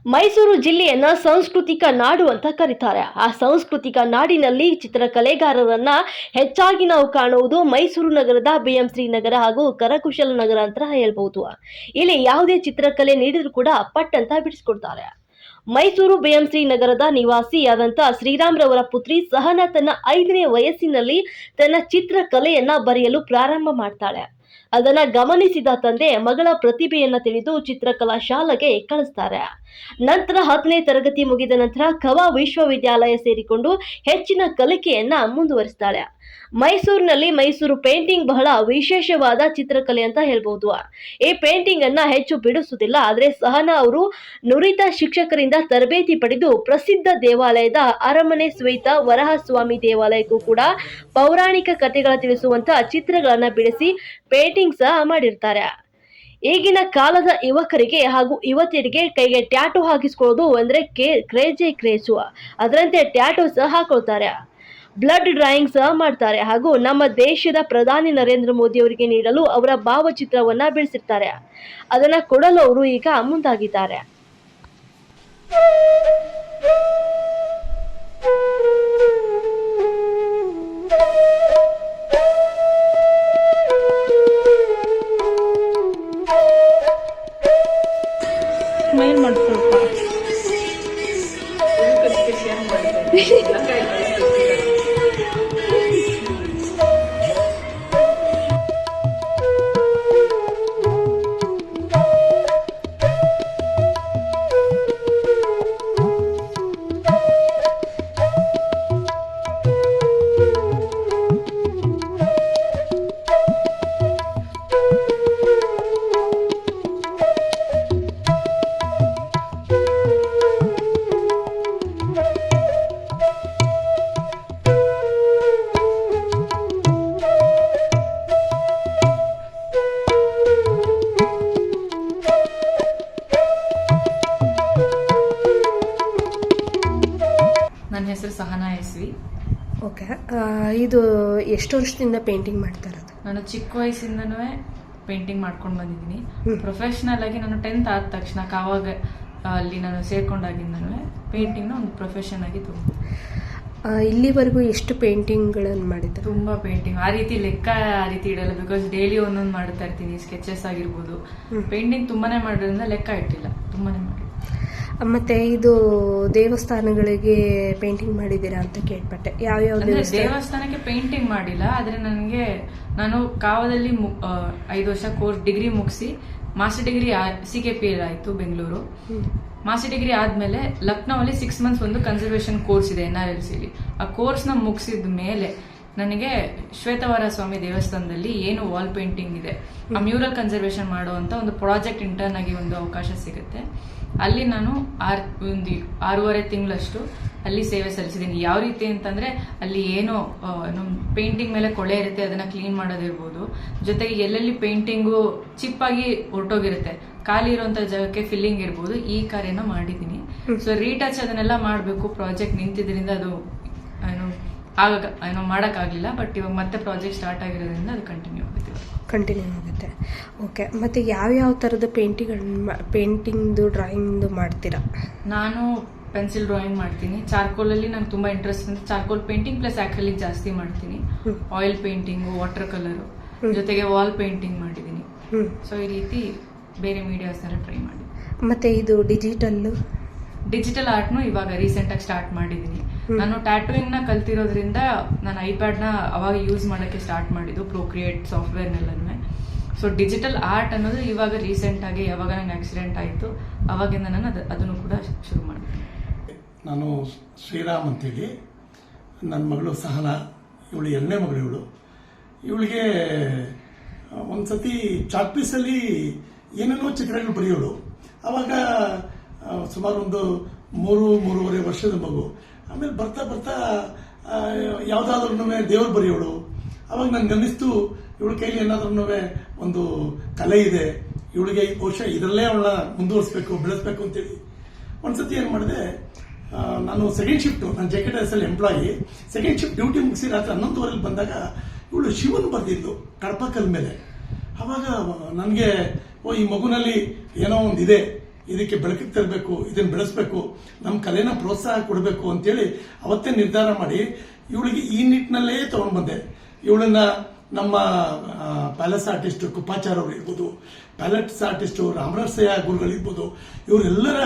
ಮೈಸೂರು ಜಿಲ್ಲೆಯನ್ನ ಸಾಂಸ್ಕೃತಿಕ ನಾಡು ಅಂತ ಕರೀತಾರೆ. ಆ ಸಾಂಸ್ಕೃತಿಕ ನಾಡಿನಲ್ಲಿ ಚಿತ್ರಕಲೆಗಾರರನ್ನ ಹೆಚ್ಚಾಗಿ ನಾವು ಕಾಣುವುದು ಮೈಸೂರು ನಗರದ ಬಿಎಂಶ್ರೀ ನಗರ ಹಾಗೂ ಕರಕುಶಲ ನಗರ ಅಂತ ಹೇಳ್ಬಹುದು. ಇಲ್ಲಿ ಯಾವುದೇ ಚಿತ್ರಕಲೆ ನೀಡಿದ್ರು ಕೂಡ ಪಟ್ ಅಂತ ಬಿಡಿಸ್ಕೊಡ್ತಾರೆ. ಮೈಸೂರು ಬಿಎಂಶ್ರೀ ನಗರದ ನಿವಾಸಿಯಾದಂಥ ಶ್ರೀರಾಮ್ರವರ ಪುತ್ರಿ ಸಹನಾ ತನ್ನ 5ನೇ ವಯಸ್ಸಿನಲ್ಲಿ ತನ್ನ ಚಿತ್ರಕಲೆಯನ್ನ ಬರೆಯಲು ಪ್ರಾರಂಭ ಮಾಡ್ತಾಳೆ. ಅದನ್ನ ಗಮನಿಸಿದ ತಂದೆ ಮಗಳ ಪ್ರತಿಭೆಯನ್ನ ತಿಳಿದು ಚಿತ್ರಕಲಾ ಶಾಲೆಗೆ ಕಳಿಸ್ತಾರೆ. ನಂತರ 10ನೇ ತರಗತಿ ಮುಗಿದ ನಂತರ ಕವಾ ವಿಶ್ವವಿದ್ಯಾಲಯ ಸೇರಿಕೊಂಡು ಹೆಚ್ಚಿನ ಕಲಿಕೆಯನ್ನ ಮುಂದುವರಿಸ್ತಾಳೆ. ಮೈಸೂರಿನಲ್ಲಿ ಮೈಸೂರು ಪೇಂಟಿಂಗ್ ಬಹಳ ವಿಶೇಷವಾದ ಚಿತ್ರಕಲೆ ಅಂತ ಹೇಳ್ಬಹುದು. ಈ ಪೇಂಟಿಂಗ್ ಅನ್ನ ಹೆಚ್ಚು ಬಿಡಿಸುವುದಿಲ್ಲ. ಆದ್ರೆ ಸಹನಾ ಅವರು ನುರಿತ ಶಿಕ್ಷಕರಿಂದ ತರಬೇತಿ ಪಡೆದು ಪ್ರಸಿದ್ಧ ದೇವಾಲಯದ ಅರಮನೆ ಶ್ವೇತ ವರಹಸ್ವಾಮಿ ದೇವಾಲಯಕ್ಕೂ ಕೂಡ ಪೌರಾಣಿಕ ಕಥೆಗಳ ತಿಳಿಸುವಂತ ಚಿತ್ರಗಳನ್ನ ಬಿಡಿಸಿ ಪೇಂಟಿಂಗ್ ಸಹ ಮಾಡಿರ್ತಾರೆ. ಈಗಿನ ಕಾಲದ ಯುವಕರಿಗೆ ಹಾಗೂ ಯುವತಿಯರಿಗೆ ಕೈಗೆ ಟ್ಯಾಟೂ ಹಾಕಿಸ್ಕೊಳ್ಳೋದು ಅಂದ್ರೆ ಕ್ರೇಜು. ಅದರಂತೆ ಟ್ಯಾಟೂ ಸಹ ಹಾಕೊಳ್ತಾರೆ. ಬ್ಲಡ್ ಡ್ರಾಯಿಂಗ್ ಸಹ ಮಾಡ್ತಾರೆ ಹಾಗೂ ನಮ್ಮ ದೇಶದ ಪ್ರಧಾನಿ ನರೇಂದ್ರ ಮೋದಿ ಅವರಿಗೆ ನೀಡಲು ಅವರ ಭಾವಚಿತ್ರವನ್ನ ಬಿಡಿಸಿರ್ತಾರೆ. ಅದನ್ನ ಕೊಡಲು ಅವರು ಈಗ ಮುಂದಾಗಿದ್ದಾರೆ. ನನ್ನ ಹೆಸರು ಸಹನಾ ಎಸ್ವಿ. ಓಕೆ, ಇದು ಎಷ್ಟು ವರ್ಷದಿಂದ ಪೇಂಟಿಂಗ್ ಮಾಡ್ತಾ ಇರೋದು? ನಾನು ಚಿಕ್ಕ ವಯಸ್ಸಿಂದನೂ ಪೇಂಟಿಂಗ್ ಮಾಡ್ಕೊಂಡು ಬಂದಿದ್ದೀನಿ. ಪ್ರೊಫೆಷನಲ್ ಆಗಿ ನಾನು 10th ಆದ ತಕ್ಷಣ ಆವಾಗ ಅಲ್ಲಿ ನಾನು ಸೇರ್ಕೊಂಡಾಗಿಂದನೂ ಪೇಂಟಿಂಗ್ನ ಒಂದು ಪ್ರೊಫೆಷನ್ ಆಗಿ ತುಂಬ. ಇಲ್ಲಿವರೆಗೂ ಎಷ್ಟು ಪೇಂಟಿಂಗ್ಗಳನ್ನು ಮಾಡಿದ್ದಾರೆ? ತುಂಬ ಪೇಂಟಿಂಗ್ ಆ ರೀತಿ ಲೆಕ್ಕ ಆ ರೀತಿ ಇಡಲ್ಲ, ಬಿಕಾಸ್ ಡೈಲಿ ಒಂದೊಂದು ಮಾಡ್ತಾ ಇರ್ತೀನಿ. ಸ್ಕೆಚಸ್ ಆಗಿರ್ಬೋದು, ಪೇಂಟಿಂಗ್ ತುಂಬಾನೇ ಮಾಡೋದ್ರಿಂದ ಲೆಕ್ಕ ಇಟ್ಟಿಲ್ಲ, ತುಂಬಾನೇ ಮಾಡಿ. ಮತ್ತೆ ಇದು ದೇವಸ್ಥಾನಗಳಿಗೆ ಪೇಂಟಿಂಗ್ ಮಾಡಿದ್ದೀರಾ ಅಂತ ಕೇಳ್ಪಟ್ಟೆ. ಯಾವ್ಯಾವ ದೇವಸ್ಥಾನಕ್ಕೆ ಪೇಂಟಿಂಗ್ ಮಾಡಿಲ್ಲ, ಆದ್ರೆ ನಾನು ಕಾವದಲ್ಲಿ 5 ವರ್ಷ ಕೋರ್ಸ್ ಡಿಗ್ರಿ ಮುಗಿಸಿ ಮಾಸ್ಟರ್ ಡಿಗ್ರಿ CKPL ಆಯ್ತು ಬೆಂಗಳೂರು. ಮಾಸ್ಟರ್ ಡಿಗ್ರಿ ಆದ್ಮೇಲೆ ಲಕ್ನೋಲ್ಲಿ 6 ಮಂತ್ಸ್ ಒಂದು ಕನ್ಸರ್ವೇಷನ್ ಕೋರ್ಸ್ ಇದೆ NRLCಲಿ. ಆ ಕೋರ್ಸ್ ನ ಮುಗಿಸಿದ ಮೇಲೆ ನನಗೆ ಶ್ವೇತವರ ಸ್ವಾಮಿ ದೇವಸ್ಥಾನದಲ್ಲಿ ಏನು ವಾಲ್ ಪೇಂಟಿಂಗ್ ಇದೆ ಆ ಮ್ಯೂರಲ್ ಕನ್ಸರ್ವೇಷನ್ ಮಾಡುವಂತ ಒಂದು ಪ್ರಾಜೆಕ್ಟ್ ಇಂಟರ್ನ್ ಆಗಿ ಒಂದು ಅವಕಾಶ ಸಿಗುತ್ತೆ. ಅಲ್ಲಿ ನಾನು 6.5 ತಿಂಗಳಷ್ಟು ಅಲ್ಲಿ ಸೇವೆ ಸಲ್ಲಿಸಿದ್ದೀನಿ. ಯಾವ ರೀತಿ ಅಂತಂದ್ರೆ ಅಲ್ಲಿ ಏನೋ ಪೇಂಟಿಂಗ್ ಮೇಲೆ ಕೊಳೆ ಇರುತ್ತೆ, ಅದನ್ನ ಕ್ಲೀನ್ ಮಾಡೋದಿರ್ಬೋದು, ಜೊತೆಗೆ ಎಲ್ಲೆಲ್ಲಿ ಪೇಂಟಿಂಗು ಚಿಪ್ ಆಗಿ ಹೊರಟೋಗಿರುತ್ತೆ, ಖಾಲಿ ಇರುವಂತ ಜಾಗಕ್ಕೆ ಫಿಲ್ಲಿಂಗ್ ಇರ್ಬೋದು, ಈ ಕಾರ್ಯನ ಮಾಡಿದ್ದೀನಿ. ಸೊ ರೀಟಚ್ ಅದನ್ನೆಲ್ಲ ಮಾಡಬೇಕು. ಪ್ರಾಜೆಕ್ಟ್ ನಿಂತಿದ್ರಿಂದ ಅದು ಏನೋ ಮಾಡೋಕ್ಕಾಗಲಿಲ್ಲ. ಬಟ್ ಇವಾಗ ಮತ್ತೆ ಪ್ರಾಜೆಕ್ಟ್ ಸ್ಟಾರ್ಟ್ ಆಗಿರೋದ್ರಿಂದ ಅದು ಕಂಟಿನ್ಯೂ ಆಗುತ್ತೆ. ಓಕೆ, ಮತ್ತೆ ಯಾವ್ಯಾವ ಥರದ ಪೇಂಟಿಂಗ್ದು ಡ್ರಾಯಿಂಗ್ದು ಮಾಡ್ತೀರಾ? ನಾನು ಪೆನ್ಸಿಲ್ ಡ್ರಾಯಿಂಗ್ ಮಾಡ್ತೀನಿ. ಚಾರ್ಕೋಲಲ್ಲಿ ನಂಗೆ ತುಂಬಾ ಇಂಟ್ರೆಸ್ಟ್ ಅಂತ ಚಾರ್ಕೋಲ್ ಪೇಂಟಿಂಗ್ ಪ್ಲಸ್ ಆಕ್ರಿಲಿಕ್ ಜಾಸ್ತಿ ಮಾಡ್ತೀನಿ. ಆಯಿಲ್ ಪೇಂಟಿಂಗ್, ವಾಟರ್ ಕಲರ್, ಜೊತೆಗೆ ವಾಲ್ ಪೇಂಟಿಂಗ್ ಮಾಡಿದ್ದೀನಿ. ಸೊ ಈ ರೀತಿ ಬೇರೆ ಮೀಡಿಯಾಸ್ ಟ್ರೈ ಮಾಡಿ. ಮತ್ತೆ ಇದು ಡಿಜಿಟಲ್ ಆರ್ಟ್ನು ಇವಾಗ ರೀಸೆಂಟ್ ಆಗಿ ಸ್ಟಾರ್ಟ್ ಮಾಡಿದ್ದೀನಿ. ನಾನು ಟ್ಯಾಟೂಯಿಂಗ್ ನ ಕಲ್ತಿರೋದ್ರಿಂದ ನಾನು iPad ನ ಅವಾಗ ಯೂಸ್ ಮಾಡಕ್ಕೆ ಸ್ಟಾರ್ಟ್ ಮಾಡಿದ್ದು, ಪ್ರೊಕ್ರಿಯೇಟ್ ಸಾಫ್ಟ್ವೇರ್ನೆಲ್ಲೂ. ಸೊ ಡಿಜಿಟಲ್ ಆರ್ಟ್ ಅನ್ನೋದು ಇವಾಗ ರೀಸೆಂಟ್ ಆಗಿ ಯಾವಾಗ ನಂಗೆ ಆಕ್ಸಿಡೆಂಟ್ ಆಯಿತು ಅವಾಗಿಂದ ನಾನು ಅದನ್ನು ಕೂಡ ಶುರು ಮಾಡಿದ್ದೀನಿ. ನಾನು ಶ್ರೀರಾಮ್ ಅಂತೇಳಿ, ನನ್ನ ಮಗಳು ಸಹನಾ, ಇವಳು 2ನೇ ಮಗಳು. ಇವಳಿಗೆ ಒಂದ್ಸತಿ ಚಾಕ್ ಪೀಸಲ್ಲಿ ಏನೇನೋ ಚಿತ್ರಗಳು ಬರೆಯೋಳು. ಅವಾಗ ಸುಮಾರು ಒಂದು 3.5 ವರ್ಷದ ಮಗು. ಆಮೇಲೆ ಬರ್ತಾ ಬರ್ತಾ ಯಾವುದಾದ್ರೂ ದೇವ್ರು ಬರೆಯೋಳು. ಅವಾಗ ನನ್ಗೆ ಅನ್ನಿಸ್ತು, ಇವಳ ಕೈಲಿ ಏನಾದ್ರೂ ಒಂದು ಕಲೆ ಇದೆ, ಇವಳಿಗೆ ಬಹುಶಃ ಇದರಲ್ಲೇ ಅವಳನ್ನ ಮುಂದುವರಿಸಬೇಕು, ಬೆಳೆಸಬೇಕು ಅಂತೇಳಿ ಒಂದ್ಸತಿ ಏನ್ ಮಾಡಿದೆ, ನಾನು ಸೆಕೆಂಡ್ ಶಿಫ್ಟ್, ನಾನು JKTS ಅಲ್ಲಿ ಎಂಪ್ಲಾಯಿ, ಸೆಕೆಂಡ್ ಶಿಫ್ಟ್ ಡ್ಯೂಟಿ ಮುಗಿಸಿ ರಾತ್ರಿ 11:15 ಬಂದಾಗ ಇವಳು ಶಿವನ್ ಬರ್ದಿದ್ದು ಕಡಪ ಕಲ್ ಮೇಲೆ. ಅವಾಗ ನನಗೆ ಈ ಮಗುನಲ್ಲಿ ಏನೋ ಒಂದಿದೆ, ಇದಕ್ಕೆ ಬೆಳಕಿಗೆ ತರಬೇಕು, ಇದನ್ನ ಬೆಳೆಸಬೇಕು, ನಮ್ಮ ಕಲೆನ ಪ್ರೋತ್ಸಾಹ ಕೊಡಬೇಕು ಅಂತೇಳಿ ಅವತ್ತೇ ನಿರ್ಧಾರ ಮಾಡಿ ಇವಳಿಗೆ ಈ ನಿಟ್ಟಿನಲ್ಲೇ ತಗೊಂಡು ಬಂದೆ. ಇವಳನ್ನ ನಮ್ಮ ಪ್ಯಾಲೇಸ್ ಆರ್ಟಿಸ್ಟ್ ಕುಪ್ಪಾಚಾರ್ ಅವರು ಇರ್ಬೋದು, ಪ್ಯಾಲೇಸ್ ಆರ್ಟಿಸ್ಟ್ ರಾಮರಸಯ್ಯ ಗುರುಗಳಿರ್ಬೋದು, ಇವರೆಲ್ಲರ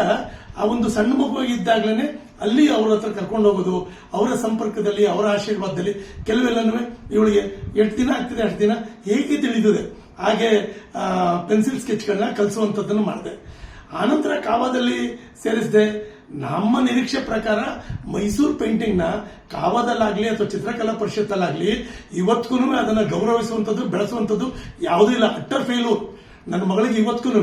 ಆ ಒಂದು ಸಣ್ಣ ಮಗುವಾಗಿದ್ದಾಗಲೇ ಅಲ್ಲಿ ಅವ್ರ ಹತ್ರ ಕರ್ಕೊಂಡು ಹೋಗೋದು, ಅವರ ಸಂಪರ್ಕದಲ್ಲಿ, ಅವರ ಆಶೀರ್ವಾದದಲ್ಲಿ ಕೆಲವೆಲ್ಲನೂ ಇವಳಿಗೆ 8 ದಿನ ಆಗ್ತಿದೆ, 8 ದಿನ ಹೇಗೆ ತಿಳಿದಿದೆ ಹಾಗೆ ಪೆನ್ಸಿಲ್ ಸ್ಕೆಚ್ಗಳನ್ನ ಕಲಿಸುವಂಥದ್ದನ್ನು ಮಾಡಿದೆ. ಆನಂತರ ಕಾವಾದಲ್ಲಿ ಸೇರಿಸಿದೆ. ನಮ್ಮ ನಿರೀಕ್ಷೆ ಪ್ರಕಾರ ಮೈಸೂರು ಪೇಂಟಿಂಗ್ ನ ಕಾವಾದಲ್ಲಾಗ್ಲಿ ಅಥವಾ ಚಿತ್ರಕಲಾ ಪರಿಷತ್ತಲ್ಲಾಗ್ಲಿ ಇವತ್ತಿಗೂ ಅದನ್ನ ಗೌರವಿಸುವಂಥದ್ದು, ಬೆಳೆಸುವಂಥದ್ದು ಯಾವುದೂ ಇಲ್ಲ. Utter failure. ನನ್ನ ಮಗಳಿಗೆ ಇವತ್ತಿಗೂ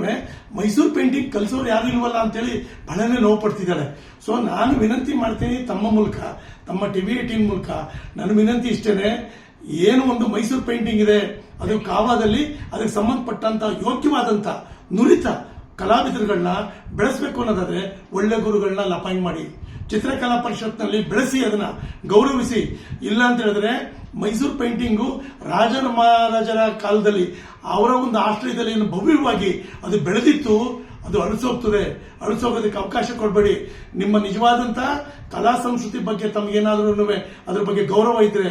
ಮೈಸೂರು ಪೇಂಟಿಂಗ್ ಕಲಿಸೋರು ಯಾರು ಇಲ್ವಲ್ಲ ಅಂತೇಳಿ ಬಹಳನೇ ನೋವು ಪಡ್ತಿದ್ದಾಳೆ. ಸೊ ನಾನು ವಿನಂತಿ ಮಾಡ್ತೀನಿ ತಮ್ಮ ಮೂಲಕ, ತಮ್ಮ ಟಿವಿ 18 ಮೂಲಕ ನನ್ನ ವಿನಂತಿ ಇಷ್ಟೇನೆ, ಏನು ಒಂದು ಮೈಸೂರು ಪೇಂಟಿಂಗ್ ಇದೆ ಅದು ಕಾವಾದಲ್ಲಿ ಅದಕ್ಕೆ ಸಂಬಂಧಪಟ್ಟಂತ ಯೋಗ್ಯವಾದಂತ ನುರಿತ ಕಲಾವಿದರುಗಳನ್ನ ಬೆಳೆಸಬೇಕು ಅನ್ನೋದಾದ್ರೆ ಒಳ್ಳೆ ಗುರುಗಳನ್ನ ಅಪಾಯಿಂಟ್ ಮಾಡಿ ಚಿತ್ರಕಲಾ ಪರಿಷತ್ನಲ್ಲಿ ಬೆಳೆಸಿ ಅದನ್ನ ಗೌರವಿಸಿ. ಇಲ್ಲ ಅಂತ ಹೇಳಿದ್ರೆ ಮೈಸೂರು ಪೇಂಟಿಂಗು ರಾಜರ ಮಹಾರಾಜರ ಕಾಲದಲ್ಲಿ ಅವರ ಒಂದು ಆಶ್ರಯದಲ್ಲಿ ಏನು ಭವ್ಯವಾಗಿ ಅದು ಬೆಳೆದಿತ್ತು, ಅದು ಅಳಿಸೋಗ್ತದೆ. ಅಳಿಸೋಗೋದಕ್ಕೆ ಅವಕಾಶ ಕೊಡಬೇಡಿ. ನಿಮ್ಮ ನಿಜವಾದಂತ ಕಲಾ ಸಂಸ್ಕೃತಿ ಬಗ್ಗೆ ತಮಗೇನಾದ್ರೂ ಅದ್ರ ಬಗ್ಗೆ ಗೌರವ ಇದ್ರೆ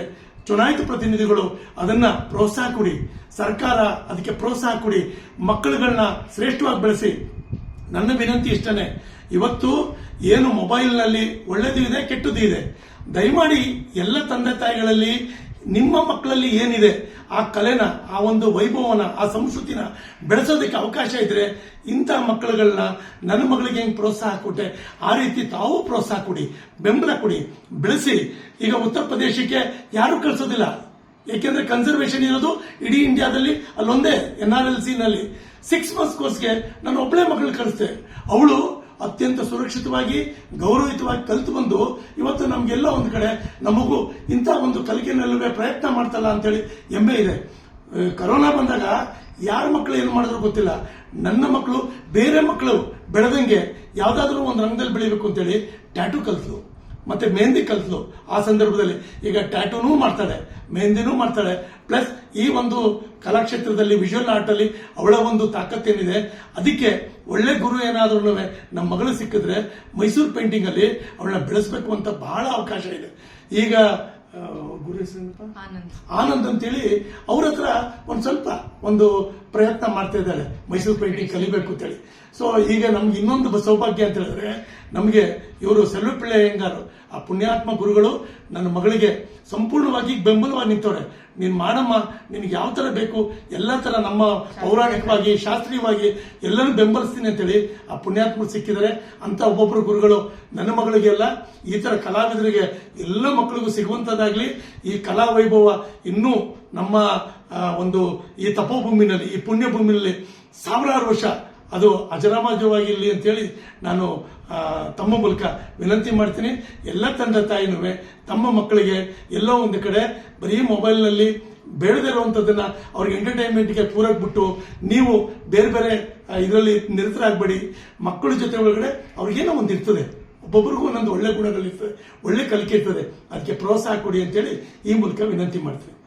ಚುನಾಯಿತ ಪ್ರತಿನಿಧಿಗಳು ಅದನ್ನ ಪ್ರೋತ್ಸಾಹ ಕೊಡಿ, ಸರ್ಕಾರ ಅದಕ್ಕೆ ಪ್ರೋತ್ಸಾಹ ಕೊಡಿ, ಮಕ್ಕಳುಗಳನ್ನ ಶ್ರೇಷ್ಠವಾಗಿ ಬೆಳೆಸಿ. ನನ್ನ ವಿನಂತಿ ಇಷ್ಟನೇ. ಇವತ್ತು ಏನು ಮೊಬೈಲ್ನಲ್ಲಿ ಒಳ್ಳೆದು ಇದೆ, ಕೆಟ್ಟದ್ದು ಇದೆ. ದಯಮಾಡಿ ಎಲ್ಲ ತಂದೆ ತಾಯಿಗಳಲ್ಲಿ ನಿಮ್ಮ ಮಕ್ಕಳಲ್ಲಿ ಏನಿದೆ ಆ ಕಲೆನ, ಆ ಒಂದು ವೈಭವನ, ಆ ಸಂಸ್ಕೃತಿನ ಬೆಳೆಸೋದಕ್ಕೆ ಅವಕಾಶ ಇದ್ರೆ ಇಂಥ ಮಕ್ಕಳುಗಳನ್ನ ನನ್ನ ಮಗಳಿಗೆ ಹೆಂಗ್ ಪ್ರೋತ್ಸಾಹ ಕೊಟ್ಟೆ ಆ ರೀತಿ ತಾವು ಪ್ರೋತ್ಸಾಹ ಕೊಡಿ, ಬೆಂಬಲ ಕೊಡಿ, ಬೆಳೆಸಿ. ಈಗ ಉತ್ತರ ಪ್ರದೇಶಕ್ಕೆ ಯಾರು ಕಳಿಸೋದಿಲ್ಲ, ಯಾಕೆಂದ್ರೆ ಕನ್ಸರ್ವೇಷನ್ ಇರೋದು ಇಡೀ ಇಂಡಿಯಾದಲ್ಲಿ ಅಲ್ಲೊಂದೇ NRLC ನಲ್ಲಿ 6 months ಕೋರ್ಸ್ಗೆ ನಾನು ಒಬ್ಬಳೇ ಮಗಳು ಕಳಿಸ್ತೆ. ಅವಳು ಅತ್ಯಂತ ಸುರಕ್ಷಿತವಾಗಿ ಗೌರವಿತವಾಗಿ ಕಲಿತು ಬಂದು ಇವತ್ತು ನಮ್ಗೆಲ್ಲ ಒಂದು ಕಡೆ ನಮಗೂ ಇಂಥ ಒಂದು ಕಲಿಕೆನಲ್ಲೂ ಪ್ರಯತ್ನ ಮಾಡ್ತಲ್ಲ ಅಂತೇಳಿ ಹೆಮ್ಮೆ ಇದೆ. ಕರೋನಾ ಬಂದಾಗ ಯಾರ ಮಕ್ಕಳು ಏನು ಮಾಡಿದ್ರು ಗೊತ್ತಿಲ್ಲ, ನನ್ನ ಮಕ್ಕಳು ಬೇರೆ ಮಕ್ಕಳು ಬೆಳೆದಂಗೆ ಯಾವ್ದಾದ್ರು ಒಂದು ರಂಗದಲ್ಲಿ ಬೆಳಿಬೇಕು ಅಂತೇಳಿ ಟ್ಯಾಟೂ ಕಲಿಸ್ಲು, ಮತ್ತೆ ಮೆಹಂದಿ ಕಲಿಸ್ಲು. ಆ ಸಂದರ್ಭದಲ್ಲಿ ಈಗ ಟ್ಯಾಟೂನೂ ಮಾಡ್ತಾಳೆ, ಮೆಹಂದಿನೂ ಮಾಡ್ತಾಳೆ. ಪ್ಲಸ್ ಈ ಒಂದು ಕಲಾಕ್ಷೇತ್ರದಲ್ಲಿ ವಿಜುವಲ್ ಆರ್ಟ್ ಅಲ್ಲಿ ಅವಳ ಒಂದು ತಾಕತ್ತೇನಿದೆ, ಅದಕ್ಕೆ ಒಳ್ಳೆ ಗುರು ಏನಾದ್ರೂ ನಮ್ಮ ಮಗಳು ಸಿಕ್ಕಿದ್ರೆ ಮೈಸೂರು ಪೇಂಟಿಂಗ್ ಅಲ್ಲಿ ಅವಳನ್ನ ಬೆಳೆಸಬೇಕು ಅಂತ ಬಹಳ ಅವಕಾಶ ಇದೆ. ಈಗ ಗುರು ಹೆಸರೇನಪ್ಪ? ಆನಂದ್ ಅಂತೇಳಿ ಅವ್ರ ಹತ್ರ ಒಂದ್ ಸ್ವಲ್ಪ ಒಂದು ಪ್ರಯತ್ನ ಮಾಡ್ತಾ ಇದ್ದಾಳೆ ಮೈಸೂರು ಪೇಂಟಿಂಗ್ ಕಲಿಬೇಕು ಅಂತೇಳಿ. ಸೊ ಈಗ ನಮ್ಗೆ ಇನ್ನೊಂದು ಸೌಭಾಗ್ಯ ಅಂತ ಹೇಳಿದ್ರೆ, ನಮಗೆ ಇವರು ಸೆಲ್ವಪಿಳ್ಳೆ ಅಯ್ಯಂಗಾರು ಆ ಪುಣ್ಯಾತ್ಮ ಗುರುಗಳು ನನ್ನ ಮಗಳಿಗೆ ಸಂಪೂರ್ಣವಾಗಿ ಬೆಂಬಲವಾಗಿ ನಿಂತವ್ರೆ. ನೀನ್ ಮಾಡಮ್ಮ, ನಿನ್ಗೆ ಯಾವ ತರ ಬೇಕು ಎಲ್ಲಾ ತರ ನಮ್ಮ ಪೌರಾಣಿಕವಾಗಿ ಶಾಸ್ತ್ರೀಯವಾಗಿ ಎಲ್ಲರೂ ಬೆಂಬಲಿಸ್ತೀನಿ ಅಂತೇಳಿ ಆ ಪುಣ್ಯಾತ್ಮರು ಸಿಕ್ಕಿದರೆ. ಅಂತ ಒಬ್ಬೊಬ್ರು ಗುರುಗಳು ನನ್ನ ಮಗಳಿಗೆ ಎಲ್ಲ ಈ ತರ ಕಲಾವಿದರಿಗೆ ಎಲ್ಲ ಮಕ್ಕಳಿಗೂ ಸಿಗುವಂತದ್ದಾಗ್ಲಿ, ಈ ಕಲಾ ವೈಭವ ಇನ್ನೂ ನಮ್ಮ ಒಂದು ಈ ತಪೋಭೂಮಿನಲ್ಲಿ, ಈ ಪುಣ್ಯ ಭೂಮಿನಲ್ಲಿ ಸಾವಿರಾರು ವರ್ಷ ಅದು ಅಜರಾಮರವಾಗಿರಲಿ ಅಂತೇಳಿ ನಾನು ತಮ್ಮ ಮೂಲಕ ವಿನಂತಿ ಮಾಡ್ತೀನಿ. ಎಲ್ಲ ತಂದೆ ತಾಯಿನೂ ತಮ್ಮ ಮಕ್ಕಳಿಗೆ ಎಲ್ಲೋ ಒಂದು ಕಡೆ ಬರೀ ಮೊಬೈಲ್ನಲ್ಲಿ ಬೇಡದೇ ಇರುವಂತದ್ದನ್ನ ಅವ್ರಿಗೆ ಎಂಟರ್ಟೈನ್ಮೆಂಟ್ಗೆ ಪೂರಕ್ ಬಿಟ್ಟು ನೀವು ಬೇರೆ ಬೇರೆ ಇದರಲ್ಲಿ ನಿರತರಾಗಬೇಡಿ. ಮಕ್ಕಳ ಜೊತೆ ಒಳಗಡೆ ಅವ್ರಿಗೇನೋ ಒಂದು ಇರ್ತದೆ, ಒಬ್ಬೊಬ್ಬರಿಗೂ ಒಂದೊಂದು ಒಳ್ಳೆ ಗುಣಗಳಿರ್ತದೆ, ಒಳ್ಳೆ ಕಲಿಕೆ ಇರ್ತದೆ. ಅದಕ್ಕೆ ಪ್ರೋತ್ಸಾಹ ಕೊಡಿ ಅಂತೇಳಿ ಈ ಮೂಲಕ ವಿನಂತಿ ಮಾಡ್ತೀನಿ.